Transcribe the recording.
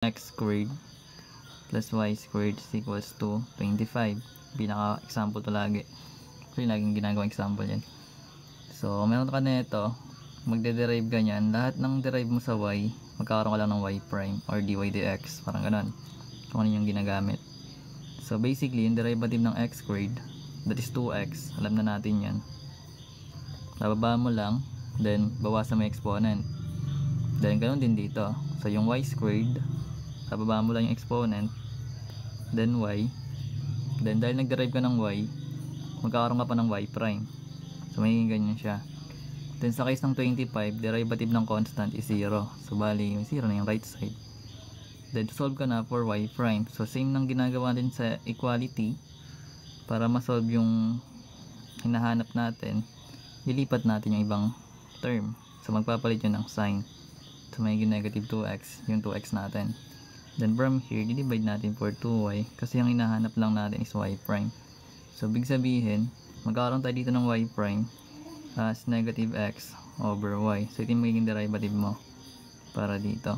x squared plus y squared is equals to 25. Pinaka-example to lagi. So, yung laging ginagawang example yan. So, meron ka na ito. Magde-derive ka yan. Lahat ng derive mo sa y, magkakaroon ka lang ng y prime or dy dx. Parang ganun. Kung ano yung ginagamit. So, basically, yung derivative ng x squared, that is 2x. Alam na natin yan. Bababa mo lang, then bawasan mo yung exponent. Then, ganun din dito. So, yung y squared, bababa mo lang yung exponent, then y, then dahil nag-derive ka ng y, magkakaroon ka pa ng y prime. So magiging ganyan siya. Then sa case ng 25, derivative ng constant is 0. So bali, may 0 na yung right side. Then solve ka na for y prime. So same nang ginagawa din sa equality. Para ma-solve yung hinahanap natin, lilipat natin yung ibang term. So magpapalit yun ng sign. So magiging negative 2x, yung 2x natin. Then from here, divide natin for 2y kasi yung hinahanap lang natin is y prime. So big sabihin, magkakaroon tayo dito ng y prime as negative x over y. So ito yung magiging derivative mo para dito.